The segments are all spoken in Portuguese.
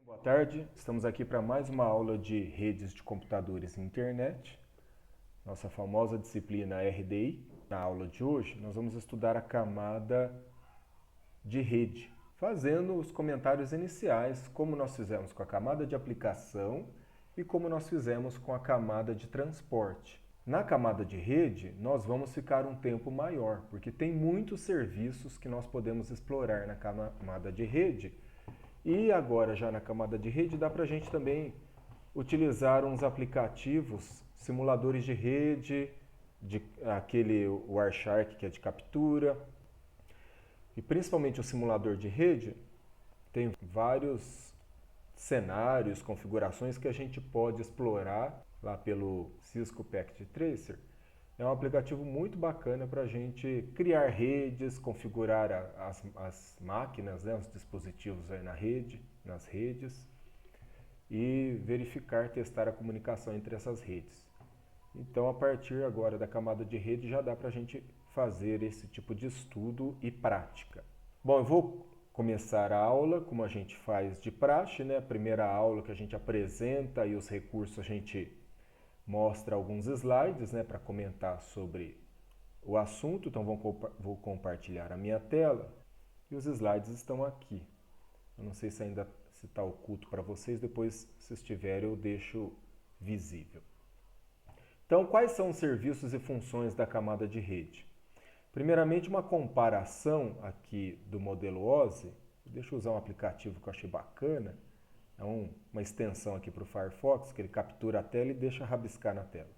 Boa tarde, estamos aqui para mais uma aula de redes de computadores e internet, nossa famosa disciplina RDI. Na aula de hoje, nós vamos estudar a camada de rede, fazendo os comentários iniciais, como nós fizemos com a camada de aplicação e como nós fizemos com a camada de transporte. Na camada de rede, nós vamos ficar um tempo maior, porque tem muitos serviços que nós podemos explorar na camada de rede. E agora, já na camada de rede, dá para a gente também utilizar uns aplicativos, simuladores de rede, aquele Wireshark que é de captura. E principalmente o simulador de rede tem vários cenários, configurações que a gente pode explorar lá pelo Cisco Packet Tracer. É um aplicativo muito bacana para a gente criar redes, configurar as máquinas, né, os dispositivos aí nas redes e verificar, testar a comunicação entre essas redes. Então, a partir agora da camada de rede, já dá para a gente fazer esse tipo de estudo e prática. Bom, eu vou começar a aula como a gente faz de praxe, né? A primeira aula que a gente apresenta e os recursos a gente mostra alguns slides, né, para comentar sobre o assunto. Então vou compartilhar a minha tela e os slides estão aqui. Eu não sei se ainda está oculto para vocês, depois se estiver eu deixo visível. Então, quais são os serviços e funções da camada de rede? Primeiramente, uma comparação aqui do modelo OSI. Deixa eu usar um aplicativo que eu achei bacana. É uma extensão aqui para o Firefox, que ele captura a tela e deixa rabiscar na tela.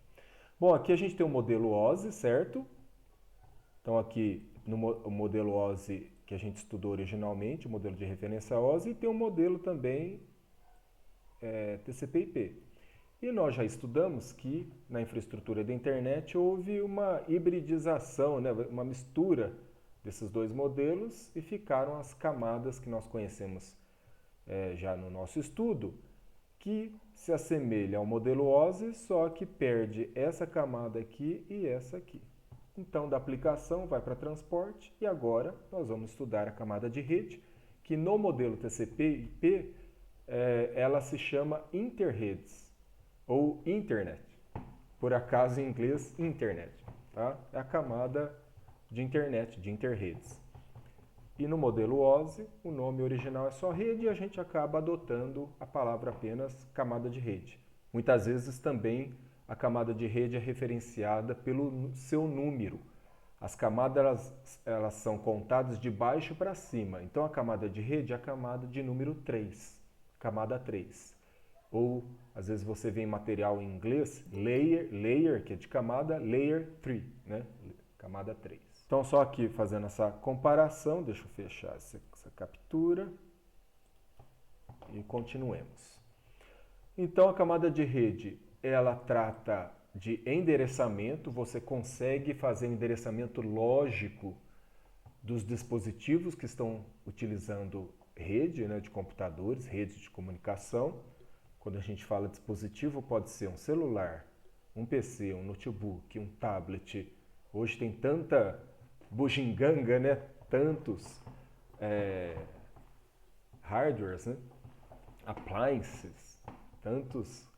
Bom, aqui a gente tem o modelo OSI, certo? Então aqui no modelo OSI que a gente estudou originalmente, o modelo de referência OSI, e tem um modelo também TCP/IP. E nós já estudamos que na infraestrutura da internet houve uma hibridização, né, uma mistura desses dois modelos e ficaram as camadas que nós conhecemos já no nosso estudo, que se assemelha ao modelo OSI, só que perde essa camada aqui e essa aqui. Então, da aplicação vai para transporte e agora nós vamos estudar a camada de rede, que no modelo TCP/IP ela se chama interredes ou internet. Por acaso em inglês, internet. Tá? É a camada de internet, de interredes. E no modelo OSI, o nome original é só rede e a gente acaba adotando a palavra apenas camada de rede. Muitas vezes também a camada de rede é referenciada pelo seu número. As camadas elas são contadas de baixo para cima. Então a camada de rede é a camada de número 3, camada 3. Ou às vezes você vê em material em inglês, layer, que é de camada, layer 3, né? Camada 3. Então, só aqui fazendo essa comparação, deixa eu fechar essa captura e continuemos. Então, a camada de rede, ela trata de endereçamento, você consegue fazer endereçamento lógico dos dispositivos que estão utilizando rede, né, de computadores, redes de comunicação. Quando a gente fala dispositivo, pode ser um celular, um PC, um notebook, um tablet. Hoje tem tanta bugiganga, né? Tantos hardwares, né? Appliances, tantos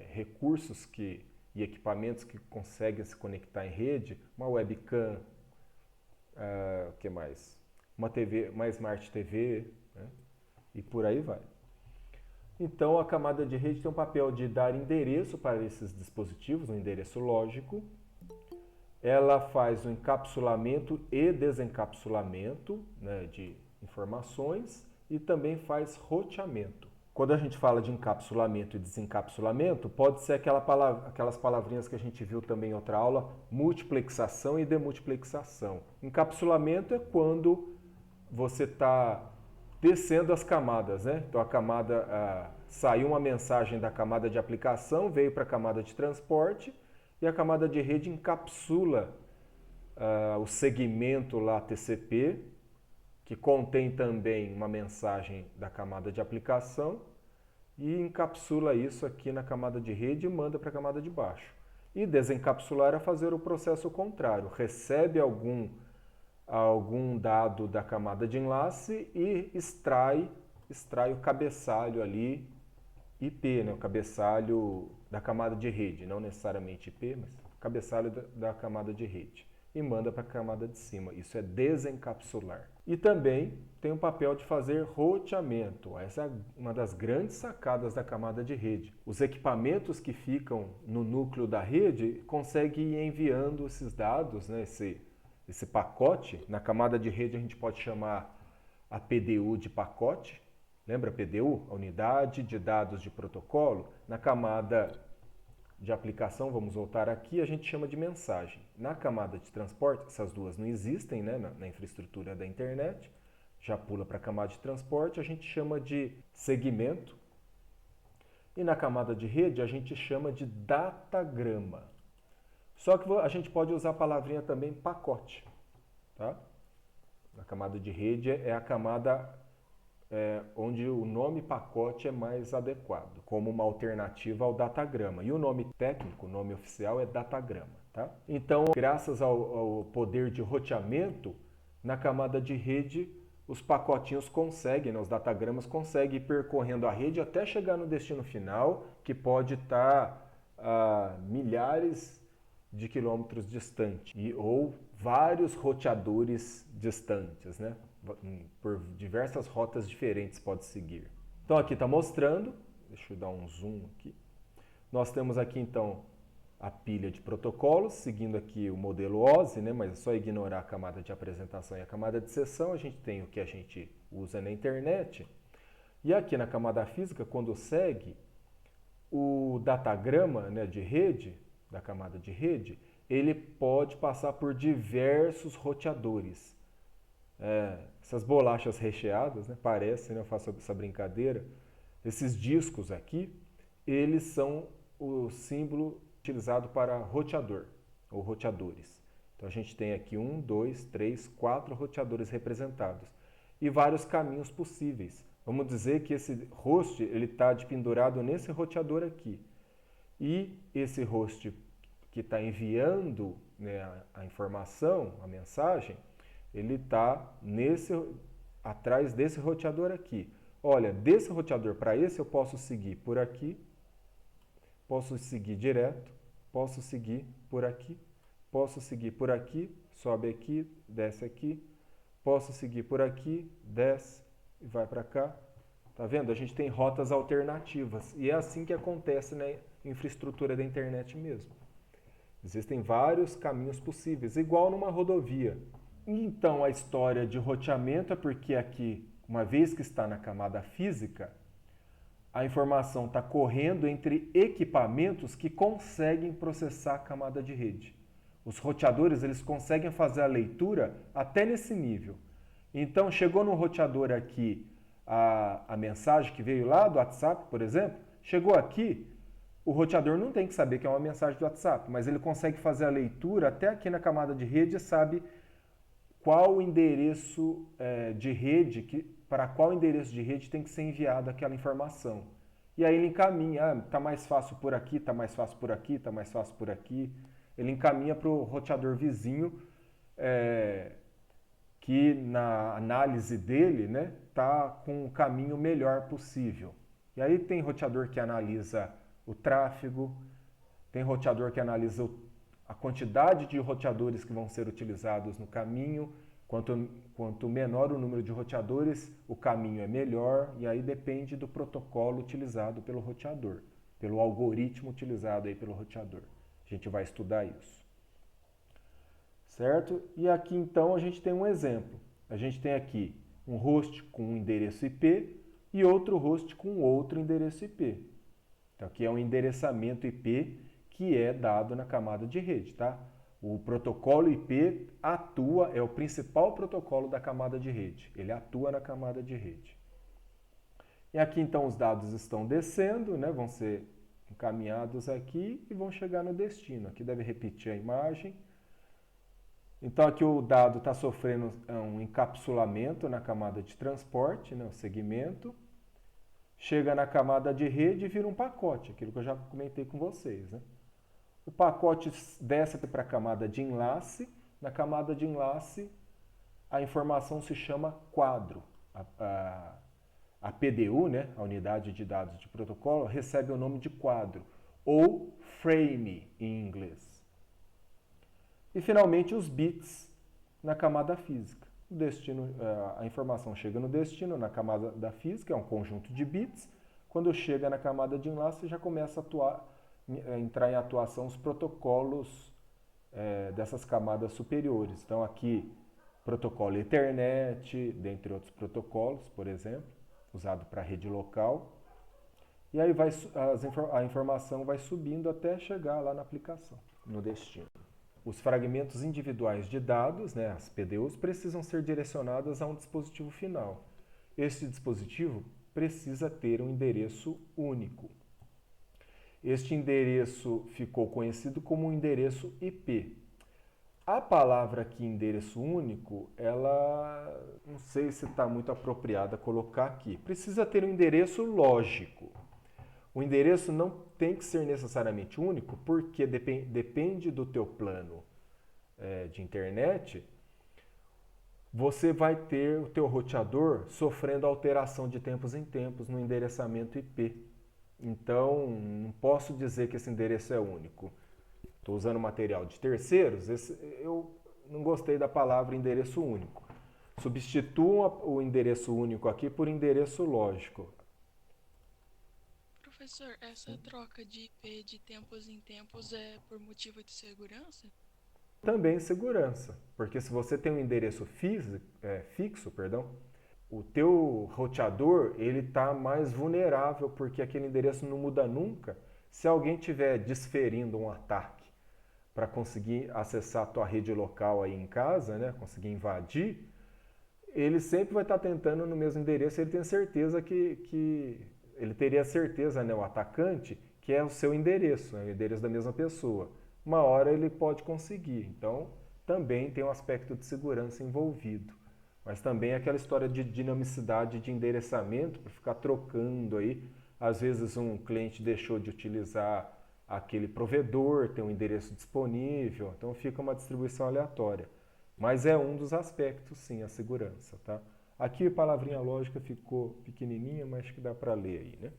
recursos e equipamentos que conseguem se conectar em rede, uma webcam, o que mais? Uma TV, uma Smart TV, né? E por aí vai. Então a camada de rede tem um papel de dar endereço para esses dispositivos, um endereço lógico. Ela faz o encapsulamento e desencapsulamento, né, de informações e também faz roteamento. Quando a gente fala de encapsulamento e desencapsulamento, pode ser aquelas palavrinhas que a gente viu também em outra aula, multiplexação e demultiplexação. Encapsulamento é quando você está descendo as camadas, né? Então a camada saiu uma mensagem da camada de aplicação, veio para a camada de transporte e a camada de rede encapsula o segmento lá TCP, que contém também uma mensagem da camada de aplicação e encapsula isso aqui na camada de rede e manda para a camada de baixo. E desencapsular é fazer o processo contrário, recebe algum dado da camada de enlace e extrai extrai o cabeçalho ali, IP, né? O cabeçalho da camada de rede, não necessariamente IP, mas o cabeçalho da camada de rede, e manda para a camada de cima. Isso é desencapsular. E também tem o papel de fazer roteamento. Essa é uma das grandes sacadas da camada de rede. Os equipamentos que ficam no núcleo da rede conseguem ir enviando esses dados, né? Esse pacote. Na camada de rede a gente pode chamar a PDU de pacote. Lembra a PDU? A unidade de dados de protocolo. Na camada de aplicação, vamos voltar aqui, a gente chama de mensagem. Na camada de transporte, essas duas não existem, né, na infraestrutura da internet, já pula para a camada de transporte, a gente chama de segmento. E na camada de rede, a gente chama de datagrama. Só que a gente pode usar a palavrinha também pacote. Tá? A camada de rede é a camada onde o nome pacote é mais adequado, como uma alternativa ao datagrama. E o nome técnico, o nome oficial é datagrama. Tá? Então, graças ao poder de roteamento, na camada de rede, os pacotinhos conseguem, né, os datagramas conseguem ir percorrendo a rede até chegar no destino final, que pode estar a milhares de quilômetros distante, ou vários roteadores distantes, né? Por diversas rotas diferentes pode seguir. Então aqui está mostrando, deixa eu dar um zoom aqui. Nós temos aqui então a pilha de protocolos, seguindo aqui o modelo OSI, né? Mas é só ignorar a camada de apresentação e a camada de sessão. A gente tem o que a gente usa na internet. E aqui na camada física, quando segue o datagrama, né, de rede, da camada de rede, ele pode passar por diversos roteadores. Essas bolachas recheadas, né, parece, né, eu faço essa brincadeira, esses discos aqui, eles são o símbolo utilizado para roteador, ou roteadores. Então a gente tem aqui 1, 2, 3, 4 roteadores representados e vários caminhos possíveis. Vamos dizer que esse host está pendurado nesse roteador aqui. E esse host que está enviando, né, a informação, a mensagem, ele está atrás desse roteador aqui. Olha, desse roteador para esse eu posso seguir por aqui, posso seguir direto, posso seguir por aqui, posso seguir por aqui, sobe aqui, desce aqui, posso seguir por aqui, desce e vai para cá. Tá vendo? A gente tem rotas alternativas e é assim que acontece na infraestrutura da internet mesmo. Existem vários caminhos possíveis, igual numa rodovia. Então a história de roteamento é porque aqui, uma vez que está na camada física, a informação está correndo entre equipamentos que conseguem processar a camada de rede. Os roteadores eles conseguem fazer a leitura até nesse nível. Então chegou no roteador aqui a mensagem que veio lá do WhatsApp, por exemplo, chegou aqui, o roteador não tem que saber que é uma mensagem do WhatsApp, mas ele consegue fazer a leitura até aqui na camada de rede e sabe qual o endereço de rede, para qual endereço de rede tem que ser enviada aquela informação. E aí ele encaminha, está mais fácil por aqui, está mais fácil por aqui, está mais fácil por aqui. Ele encaminha para o roteador vizinho, que na análise dele, né, tá com o caminho melhor possível. E aí tem roteador que analisa o tráfego, tem roteador que analisa a quantidade de roteadores que vão ser utilizados no caminho. Quanto menor o número de roteadores, o caminho é melhor, e aí depende do protocolo utilizado pelo roteador, pelo algoritmo utilizado aí pelo roteador. A gente vai estudar isso. Certo? E aqui então a gente tem um exemplo. A gente tem aqui um host com um endereço IP e outro host com outro endereço IP. Então aqui é um endereçamento IP que é dado na camada de rede, tá? O protocolo IP atua, é o principal protocolo da camada de rede. Ele atua na camada de rede. E aqui então os dados estão descendo, né? Vão ser encaminhados aqui e vão chegar no destino. Aqui deve repetir a imagem. Então aqui o dado está sofrendo um encapsulamento na camada de transporte, né, o segmento. Chega na camada de rede e vira um pacote, aquilo que eu já comentei com vocês. Né? O pacote desce para a camada de enlace. Na camada de enlace, a informação se chama quadro. A PDU, né, a unidade de dados de protocolo, recebe o nome de quadro, ou frame em inglês. E finalmente os bits na camada física. A informação chega no destino, na camada da física, é um conjunto de bits. Quando chega na camada de enlace, já começa a entrar em atuação os protocolos dessas camadas superiores. Então aqui, protocolo Ethernet, dentre outros protocolos, por exemplo, usado para rede local. E aí a informação vai subindo até chegar lá na aplicação, no destino. Os fragmentos individuais de dados, né, as PDUs, precisam ser direcionadas a um dispositivo final. Este dispositivo precisa ter um endereço único. Este endereço ficou conhecido como endereço IP. A palavra aqui, endereço único, ela não sei se está muito apropriada colocar aqui. Precisa ter um endereço lógico. O endereço não tem que ser necessariamente único, porque depende do teu plano de internet, você vai ter o teu roteador sofrendo alteração de tempos em tempos no endereçamento IP. Então, não posso dizer que esse endereço é único. Estou usando material de terceiros, eu não gostei da palavra endereço único. Substituam o endereço único aqui por endereço lógico. Professor, essa troca de IP de tempos em tempos é por motivo de segurança? Também segurança, porque se você tem um endereço fixo, o teu roteador ele está mais vulnerável porque aquele endereço não muda nunca. Se alguém estiver desferindo um ataque para conseguir acessar a tua rede local aí em casa, né, conseguir invadir, ele sempre vai estar tentando no mesmo endereço. Ele tem certeza que ele teria certeza, né, o atacante, que é o seu endereço, o endereço da mesma pessoa. Uma hora ele pode conseguir. Então, também tem um aspecto de segurança envolvido. Mas também aquela história de dinamicidade de endereçamento, para ficar trocando aí. Às vezes um cliente deixou de utilizar aquele provedor, tem um endereço disponível, então fica uma distribuição aleatória. Mas é um dos aspectos, sim, a segurança, tá? Aqui a palavrinha lógica ficou pequenininha, mas acho que dá para ler aí, né?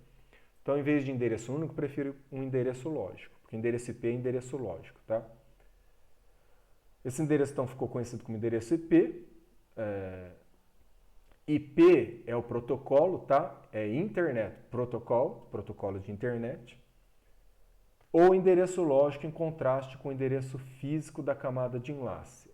Então, em vez de endereço único, prefiro um endereço lógico, porque endereço IP é endereço lógico, tá? Esse endereço, então, ficou conhecido como endereço IP. IP é o protocolo, tá? É Internet protocolo de internet. Ou endereço lógico em contraste com o endereço físico da camada de enlace.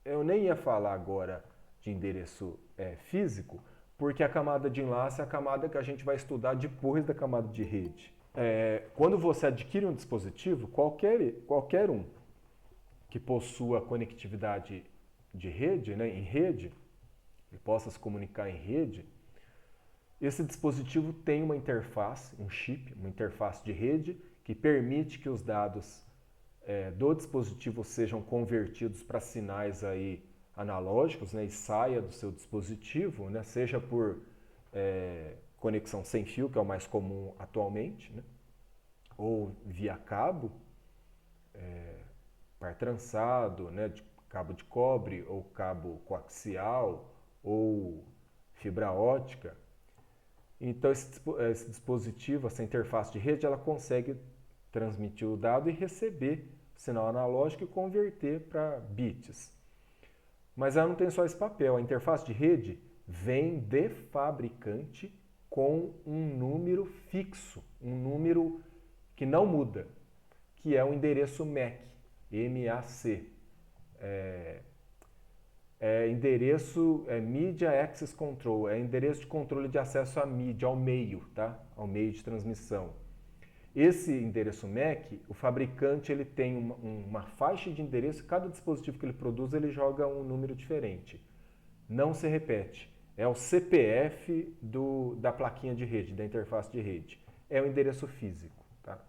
Eu nem ia falar agora de endereço físico, porque a camada de enlace é a camada que a gente vai estudar depois da camada de rede. Quando você adquire um dispositivo, qualquer um que possua conectividade de rede, né, em rede, e possa se comunicar em rede, esse dispositivo tem uma interface, um chip, uma interface de rede, que permite que os dados do dispositivo sejam convertidos para sinais aí analógicos, né, e saia do seu dispositivo, né, seja por conexão sem fio, que é o mais comum atualmente, né, ou via cabo, par trançado, né, de cabo de cobre, ou cabo coaxial, ou fibra ótica. Então esse dispositivo, essa interface de rede, ela consegue transmitir o dado e receber o sinal analógico e converter para bits. Mas ela não tem só esse papel. A interface de rede vem de fabricante com um número fixo, um número que não muda, que é o endereço MAC, MAC. Endereço Media Access Control, é endereço de controle de acesso à mídia, ao meio, tá? Ao meio de transmissão. Esse endereço MAC, o fabricante ele tem uma faixa de endereço, cada dispositivo que ele produz ele joga um número diferente. Não se repete. É o CPF da plaquinha de rede, da interface de rede. É o endereço físico. Tá?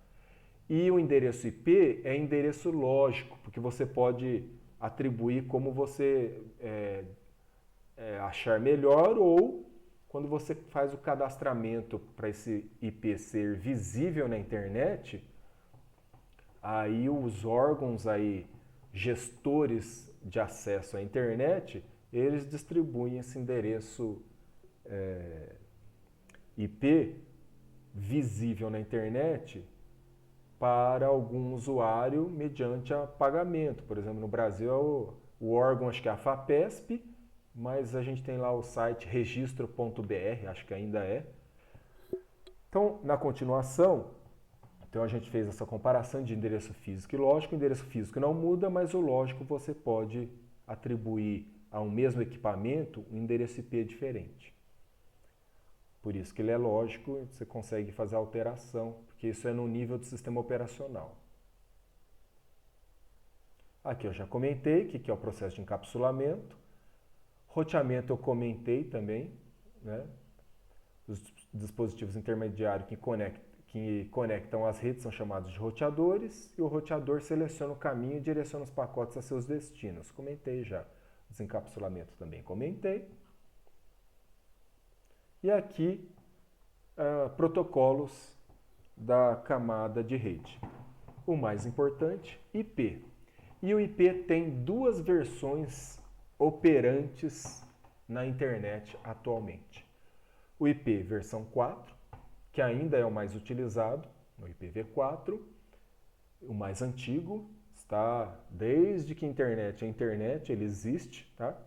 E o endereço IP é endereço lógico, porque você pode atribuir como você achar melhor, ou quando você faz o cadastramento para esse IP ser visível na internet, aí os órgãos aí, gestores de acesso à internet, eles distribuem esse endereço IP visível na internet para algum usuário mediante a pagamento. Por exemplo, no Brasil, o órgão acho que é a FAPESP, mas a gente tem lá o site registro.br, acho que ainda é. Então, na continuação, então a gente fez essa comparação de endereço físico e lógico. O endereço físico não muda, mas o lógico você pode atribuir a um mesmo equipamento um endereço IP diferente. Por isso que ele é lógico, você consegue fazer a alteração, porque isso é no nível do sistema operacional. Aqui eu já comentei o que é o processo de encapsulamento. Roteamento eu comentei também, né? Os dispositivos intermediários que conectam as redes são chamados de roteadores, e o roteador seleciona o caminho e direciona os pacotes a seus destinos. Comentei já. Desencapsulamento também comentei. E aqui, protocolos da camada de rede. O mais importante, IP. E o IP tem duas versões operantes na internet atualmente. O IP versão 4, que ainda é o mais utilizado, o IPv4, o mais antigo, está desde que a internet ele existe, tá?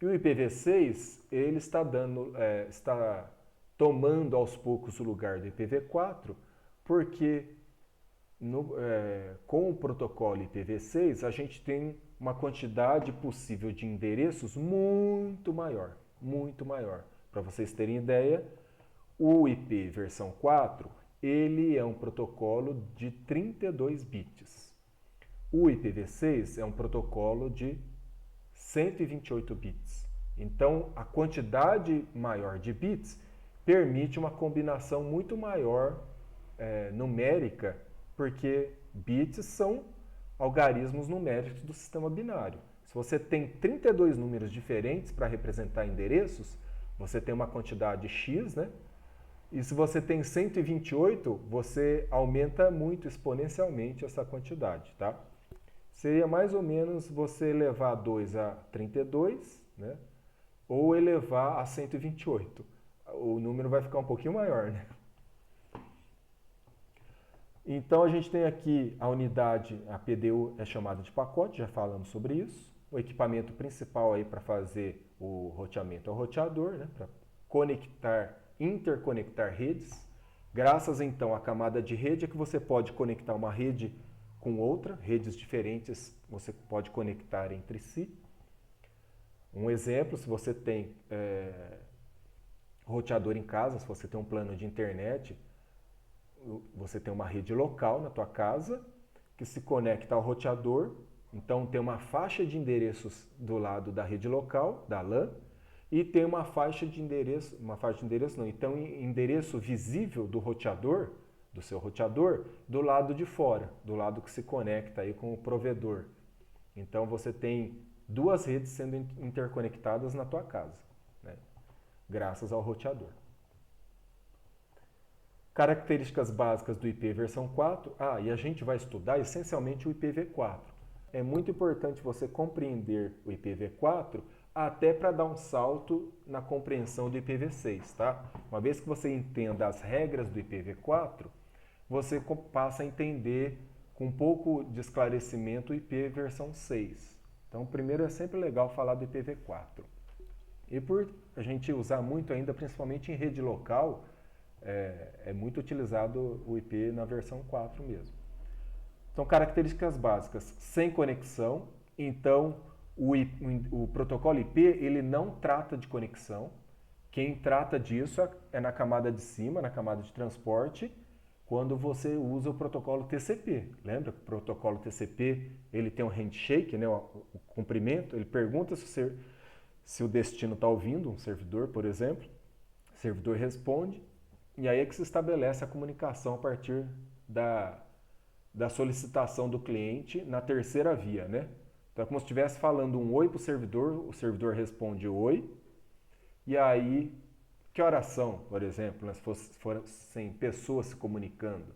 E o IPv6, ele está tomando aos poucos o lugar do IPv4, porque com o protocolo IPv6 a gente tem uma quantidade possível de endereços muito maior, muito maior. Para vocês terem ideia, o IP versão 4, ele é um protocolo de 32 bits. O IPv6 é um protocolo de 128 bits. Então, a quantidade maior de bits permite uma combinação muito maior numérica, porque bits são algarismos numéricos do sistema binário. Se você tem 32 números diferentes para representar endereços, você tem uma quantidade X, né? E se você tem 128, você aumenta muito exponencialmente essa quantidade, tá? Seria mais ou menos você elevar 2 a 32, né? Ou elevar a 128. O número vai ficar um pouquinho maior, né? Então a gente tem aqui a unidade, a PDU é chamada de pacote, já falamos sobre isso. O equipamento principal aí para fazer o roteamento é o roteador, né? Para interconectar redes. Graças então à camada de rede é que você pode conectar uma rede com outra, redes diferentes você pode conectar entre si. Um exemplo, se você tem roteador em casa, se você tem um plano de internet, você tem uma rede local na tua casa que se conecta ao roteador, então tem uma faixa de endereços do lado da rede local, da LAN, e tem uma faixa de endereço, então endereço visível do roteador, do seu roteador, do lado de fora, do lado que se conecta aí com o provedor. Então você tem duas redes sendo interconectadas na tua casa, né? Graças ao roteador. Características básicas do IP versão 4. E a gente vai estudar essencialmente o IPv4. É muito importante você compreender o IPv4 até para dar um salto na compreensão do IPv6, tá? Uma vez que você entenda as regras do IPv4, você passa a entender com um pouco de esclarecimento o IP versão 6. Então, primeiro é sempre legal falar do IPv4. E por a gente usar muito ainda, principalmente em rede local, é muito utilizado o IP na versão 4 mesmo. Então, características básicas, sem conexão. Então, o protocolo IP ele não trata de conexão. Quem trata disso é na camada de cima, na camada de transporte, quando você usa o protocolo TCP. Lembra que o protocolo TCP ele tem um handshake, né, o cumprimento, ele pergunta se o destino está ouvindo, um servidor, por exemplo. O servidor responde, e aí é que se estabelece a comunicação a partir da solicitação do cliente na terceira via, né? Então é como se estivesse falando um oi para o servidor responde oi, e aí, que oração, por exemplo, né? Se fossem pessoas se comunicando.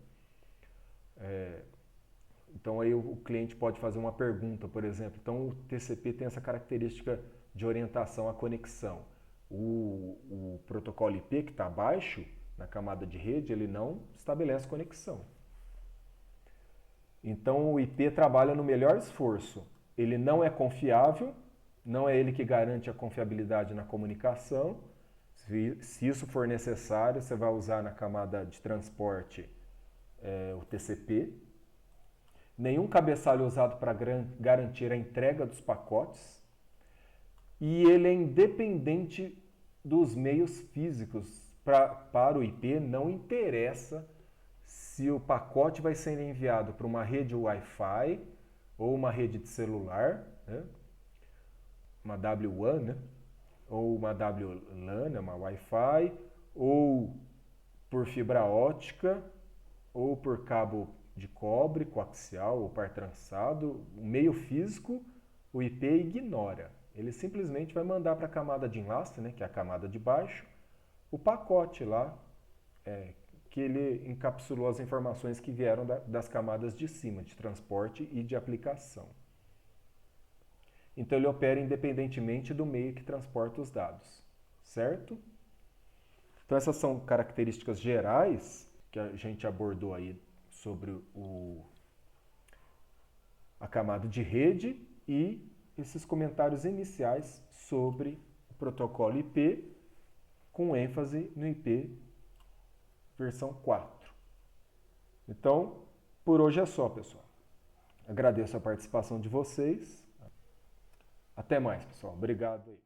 Então aí o cliente pode fazer uma pergunta, por exemplo. Então o TCP tem essa característica de orientação à conexão. O protocolo IP que está abaixo, na camada de rede, ele não estabelece conexão. Então o IP trabalha no melhor esforço. Ele não é confiável, não é ele que garante a confiabilidade na comunicação. Se isso for necessário, você vai usar na camada de transporte o TCP. Nenhum cabeçalho é usado para garantir a entrega dos pacotes. E ele é independente dos meios físicos. Para o IP, não interessa se o pacote vai ser enviado para uma rede Wi-Fi ou uma rede de celular, né? Uma W1, né? Ou uma WLAN, uma Wi-Fi, ou por fibra ótica, ou por cabo de cobre, coaxial ou par trançado. O meio físico, o IP ignora. Ele simplesmente vai mandar para a camada de enlace, né, que é a camada de baixo, o pacote lá, que ele encapsulou as informações que vieram das camadas de cima, de transporte e de aplicação. Então ele opera independentemente do meio que transporta os dados, certo? Então essas são características gerais que a gente abordou aí sobre a camada de rede e esses comentários iniciais sobre o protocolo IP, com ênfase no IP versão 4. Então, por hoje é só, pessoal. Agradeço a participação de vocês. Até mais, pessoal. Obrigado aí.